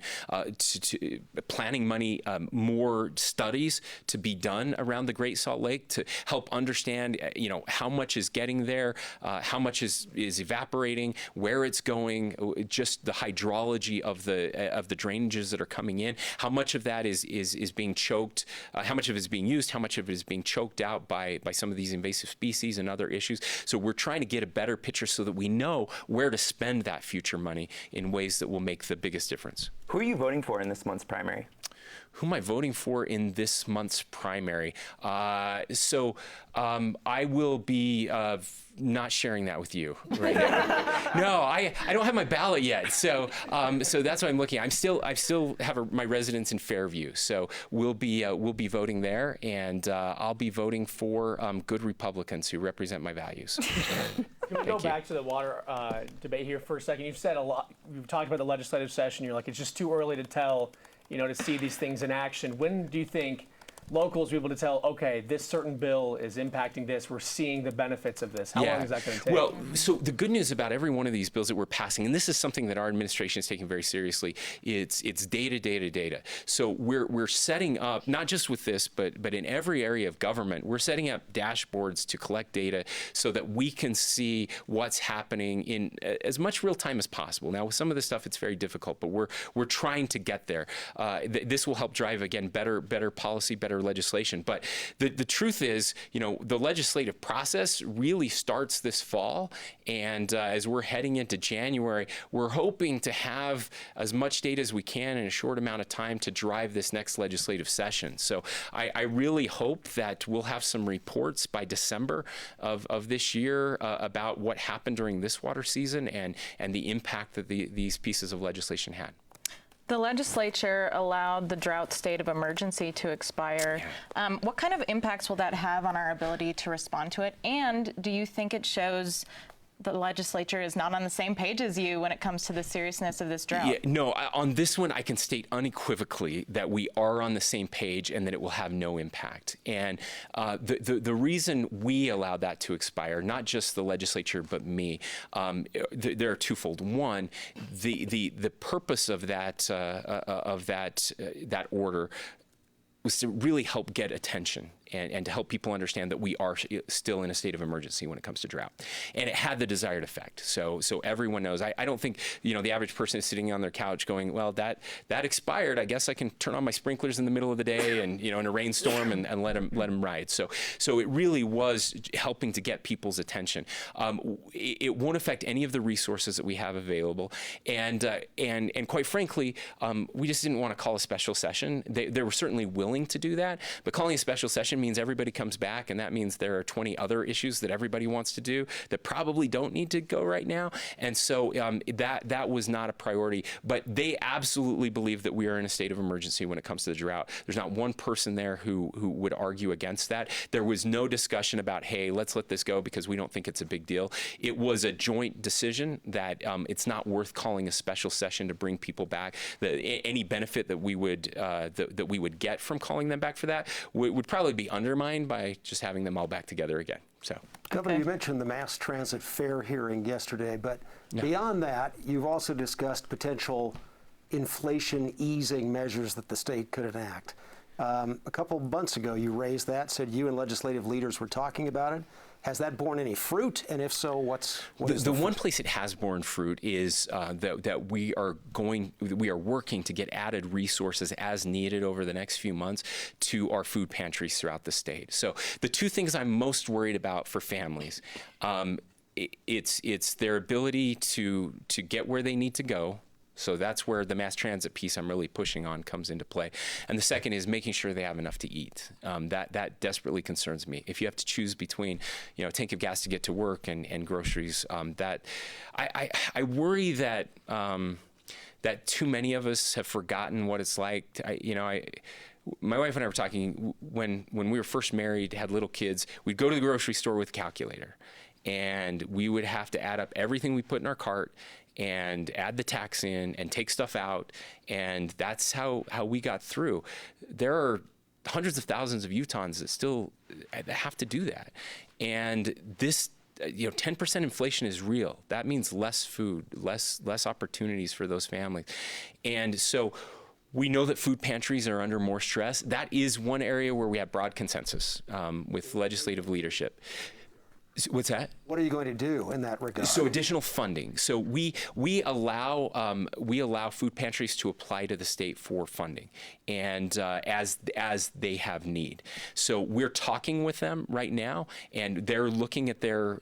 to planning money, more studies to be done around the Great Salt Lake to help understand how much is getting there, how much is evaporating, where it's going, just the hydrology of the drainages that are coming in, how much of that is being choked, how much of it is being used, how much of it is being choked out by some of these invasive species and other issues. So we're trying to get a better picture so that we know where to spend that future money in ways that will make the biggest difference. Who are you voting for in this month's primary? Who am I voting for in this month's primary? I will be not sharing that with you right now. No, I don't have my ballot yet, so that's what I'm looking at. I still have my residence in Fairview, so we'll be voting there, and I'll be voting for good Republicans who represent my values. Can we go back to the water debate here for a second? You've said a lot. You've talked about the legislative session. You're like, it's just too early to tell, to see these things in action. When do you think locals be able to tell, okay, this certain bill is impacting this, we're seeing the benefits of this? How long is that going to take? Well, so the good news about every one of these bills that we're passing, and this is something that our administration is taking very seriously, it's data. So we're setting up, not just with this, but in every area of government, we're setting up dashboards to collect data so that we can see what's happening in as much real time as possible. Now, with some of this stuff, it's very difficult, but we're trying to get there. This will help drive, again, better policy, better legislation. But the truth is, the legislative process really starts this fall, and as we're heading into January, we're hoping to have as much data as we can in a short amount of time to drive this next legislative session. So I really hope that we'll have some reports by December of this year about what happened during this water season and the impact that these pieces of legislation had. The legislature allowed the drought state of emergency to expire. What kind of impacts will that have on our ability to respond to it? And do you think it shows the legislature is not on the same page as you when it comes to the seriousness of this drought? Yeah, no, on this one, I can state unequivocally that we are on the same page and that it will have no impact. And the reason we allowed that to expire, not just the legislature but me, there are twofold. One, the purpose of that order was to really help get attention and to help people understand that we are still in a state of emergency when it comes to drought. And it had the desired effect. So everyone knows. I don't think, the average person is sitting on their couch going, well, that expired. I guess I can turn on my sprinklers in the middle of the day and, in a rainstorm and let them ride. So it really was helping to get people's attention. It won't affect any of the resources that we have available. And quite frankly, we just didn't want to call a special session. They were certainly willing to do that, but calling a special session means everybody comes back, and that means there are 20 other issues that everybody wants to do that probably don't need to go right now. And so that was not a priority. But they absolutely believe that we are in a state of emergency when it comes to the drought. There's not one person there who would argue against that. There was no discussion about, hey, let's let this go because we don't think it's a big deal. It was a joint decision that it's not worth calling a special session to bring people back. Any benefit that we would get from calling them back for that would probably be undermined by just having them all back together again. So, Governor, you mentioned the mass transit fare hearing yesterday, but beyond that, you've also discussed potential inflation easing measures that the state could enact. A couple months ago, you raised that, said you and legislative leaders were talking about it. Has that borne any fruit? And if so, what is the one place it has borne fruit is that we are working to get added resources as needed over the next few months to our food pantries throughout the state. So the two things I'm most worried about for families, it's their ability to get where they need to go. So that's where the mass transit piece I'm really pushing on comes into play. And the second is making sure they have enough to eat. That desperately concerns me. If you have to choose between, a tank of gas to get to work and groceries, that I worry that that too many of us have forgotten what it's like. My wife and I were talking when we were first married, had little kids. We'd go to the grocery store with a calculator, and we would have to add up everything we put in our cart and add the tax in and take stuff out, and that's how we got through. There are hundreds of thousands of Utahns that still have to do that, and this 10% inflation is real. That means less food, less opportunities for those families, and so we know that food pantries are under more stress. That is one area where we have broad consensus with legislative leadership. What's that? What are you going to do in that regard? So additional funding. So we allow food pantries to apply to the state for funding, and as they have need. So we're talking with them right now, and they're looking at their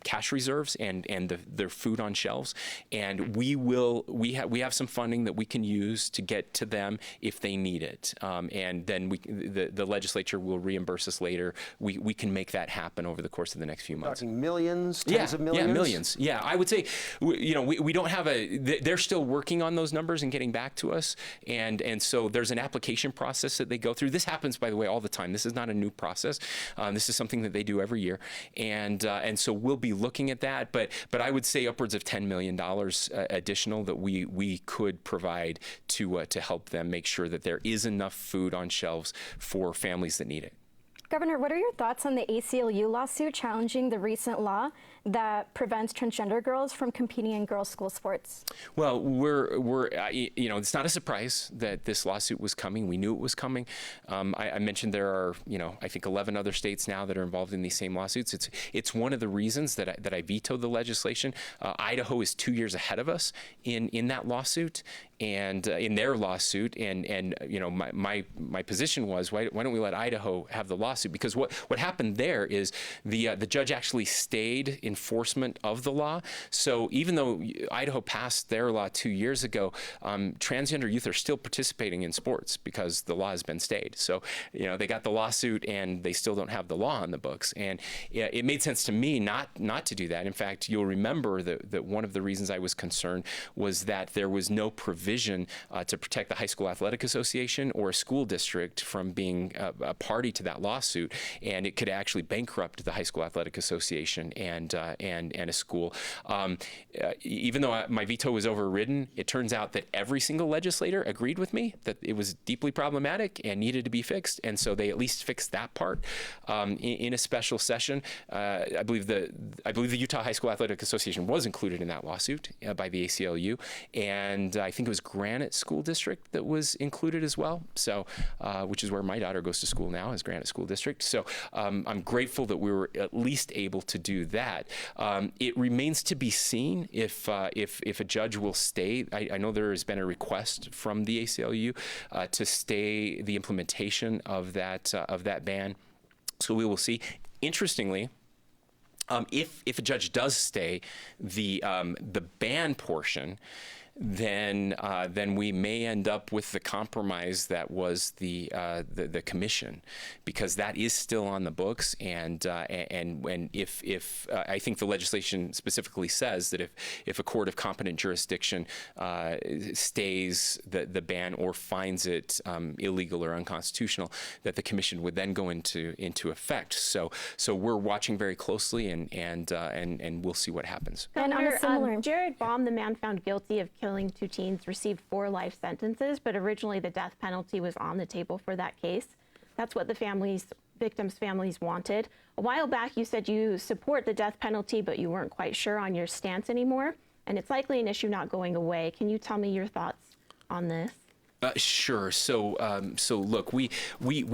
cash reserves and their food on shelves, and we have some funding that we can use to get to them if they need it, and then the legislature will reimburse us later. We can make that happen over the course of the next few months. Talking millions, tens of millions? Yeah, millions. Yeah, I would say, we don't have they're still working on those numbers and getting back to us. And so there's an application process that they go through. This happens, by the way, all the time. This is not a new process. This is something that they do every year. And so we'll be looking at that. But I would say upwards of $10 million additional that we could provide to help them make sure that there is enough food on shelves for families that need it. Governor, what are your thoughts on the ACLU lawsuit challenging the recent law that prevents transgender girls from competing in girls' school sports? Well, it's not a surprise that this lawsuit was coming. We knew it was coming. I mentioned there are, I think 11 other states now that are involved in these same lawsuits. It's one of the reasons that I vetoed the legislation. Idaho is 2 years ahead of us in that lawsuit. And in their lawsuit, and my position was, why don't we let Idaho have the lawsuit? Because what happened there is the judge actually stayed enforcement of the law. So even though Idaho passed their law 2 years ago, transgender youth are still participating in sports because the law has been stayed. So they got the lawsuit and they still don't have the law on the books. And it made sense to me not to do that. In fact, you'll remember that one of the reasons I was concerned was that there was no provision to protect the High School Athletic Association or a school district from being a party to that lawsuit, and it could actually bankrupt the High School Athletic Association and a school. Even though my veto was overridden, it turns out that every single legislator agreed with me that it was deeply problematic and needed to be fixed, and so they at least fixed that part in a special session. I believe the Utah High School Athletic Association was included in that lawsuit by the ACLU, and I think it was Granite School District that was included as well. So, which is where my daughter goes to school now, is Granite School District. So, I'm grateful that we were at least able to do that. It remains to be seen if a judge will stay. I know there has been a request from the ACLU to stay the implementation of that ban. So we will see. Interestingly, if a judge does stay the ban portion, then we may end up with the compromise that was the commission, because that is still on the books, and if I think the legislation specifically says that if a court of competent jurisdiction stays the ban or finds it illegal or unconstitutional, that the commission would then go into effect. So we're watching very closely, and we'll see what happens. And on a similar, Jared Baum, the man found guilty of killing 2 teens, received 4 life sentences, but originally the death penalty was on the table for that case. That's what the victims' families wanted. A while back, you said you support the death penalty, but you weren't quite sure on your stance anymore, and it's likely an issue not going away. Can you tell me your thoughts on this? Sure. So look, we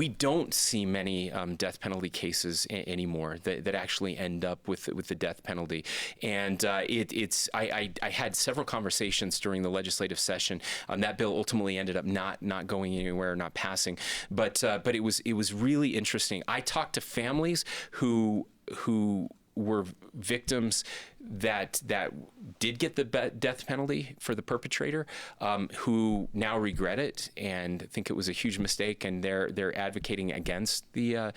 don't see many death penalty cases anymore that actually end up with the death penalty, and I had several conversations during the legislative session. That bill ultimately ended up not going anywhere, not passing, but it was really interesting. I talked to families who were victims that did get the death penalty for the perpetrator, who now regret it and think it was a huge mistake, and they're advocating against the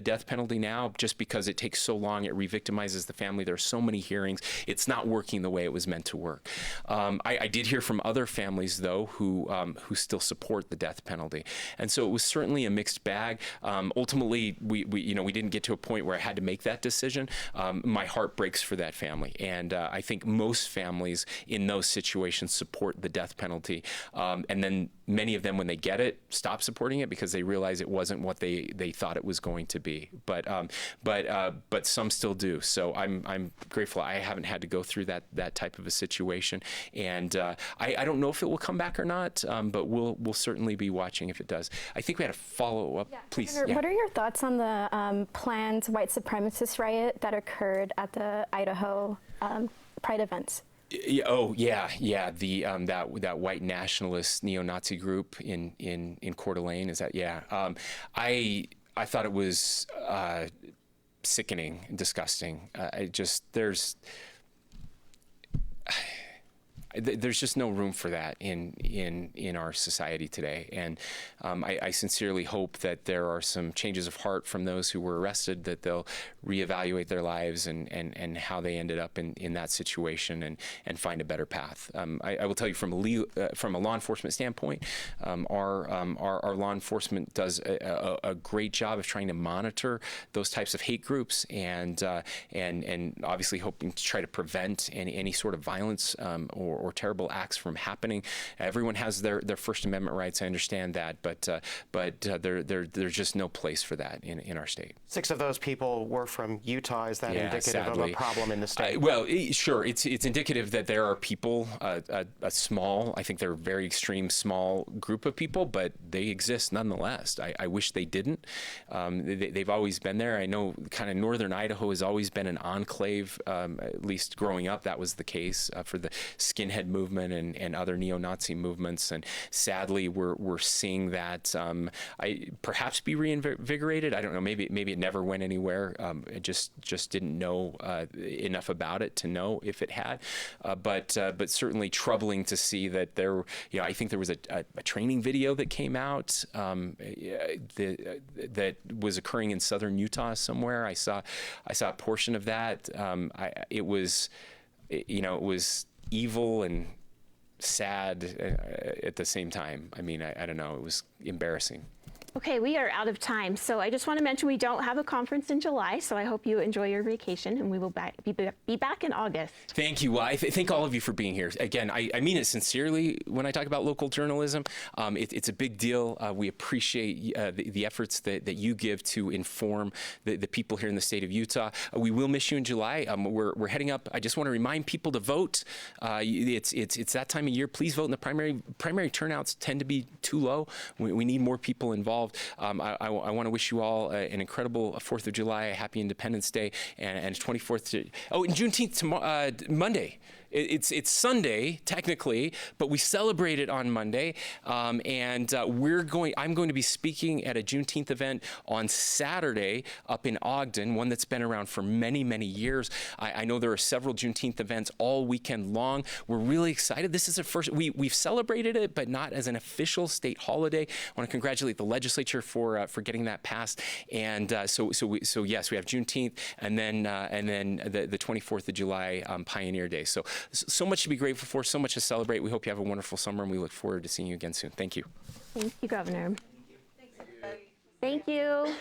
death penalty now, just because it takes so long. It re-victimizes the family. There are so many hearings. It's not working the way it was meant to work. I did hear from other families though who still support the death penalty, and so it was certainly a mixed bag. Ultimately, we didn't get to a point where I had to make that decision. My heart breaks for that family. And I think most families in those situations support the death penalty. And then many of them, when they get it, stop supporting it because they realize it wasn't what they thought it was going to be. But some still do. So I'm grateful I haven't had to go through that type of a situation. And I don't know if it will come back or not, but we'll certainly be watching if it does. I think we had a follow-up. Yeah. Please. Governor, what are your thoughts on the planned white supremacist riot that occurred at the Idaho Pride events? Yeah. The that white nationalist neo-Nazi group in Coeur d'Alene, is that? Yeah. I thought it was sickening, disgusting. there's just no room for that in our society today. And I sincerely hope that there are some changes of heart from those who were arrested, that they'll reevaluate their lives and how they ended up in that situation and find a better path. I will tell you from a law enforcement standpoint, our law enforcement does a great job of trying to monitor those types of hate groups and obviously hoping to try to prevent any sort of violence or terrible acts from happening. Everyone has their First Amendment rights. I understand that, but there's just no place for that in our state. 6 of those people were from Utah. Is that indicative sadly, of a problem in the state? Well, sure. It's indicative that there are people, a small, I think they're a very extreme small group of people, but they exist nonetheless. I wish they didn't. They've always been there. I know kind of northern Idaho has always been an enclave, at least growing up, that was the case for the skinhead movement and other neo-Nazi movements. And sadly, we're seeing that perhaps be reinvigorated. I don't know. Maybe it never went anywhere. It just didn't know enough about it to know if it had. But certainly troubling to see that there. I think there was a training video that came out that was occurring in southern Utah somewhere. I saw a portion of that. It was evil and sad at the same time. I mean, I don't know. It was embarrassing. Okay, we are out of time, so I just want to mention we don't have a conference in July, so I hope you enjoy your vacation, and we will be back in August. Thank you. Well, I thank all of you for being here. Again, I mean it sincerely when I talk about local journalism. It's a big deal. We appreciate the efforts that you give to inform the people here in the state of Utah. We will miss you in July. We're heading up. I just want to remind people to vote. It's that time of year. Please vote in the primary. Primary turnouts tend to be too low. We need more people involved. I want to wish you all an incredible 4th of July, a happy Independence Day, and 24th. And Juneteenth tomorrow, Monday. It's Sunday technically, but we celebrate it on Monday, and I'm going to be speaking at a Juneteenth event on Saturday up in Ogden, one that's been around for many, many years. I know there are several Juneteenth events all weekend long. We're really excited. This is the first we've celebrated it, but not as an official state holiday. I want to congratulate the legislature for getting that passed. And so yes, we have Juneteenth, and then the 24th of July, Pioneer Day. So much to be grateful for, so much to celebrate. We hope you have a wonderful summer, and we look forward to seeing you again soon. Thank you. Thank you, Governor. Thank you.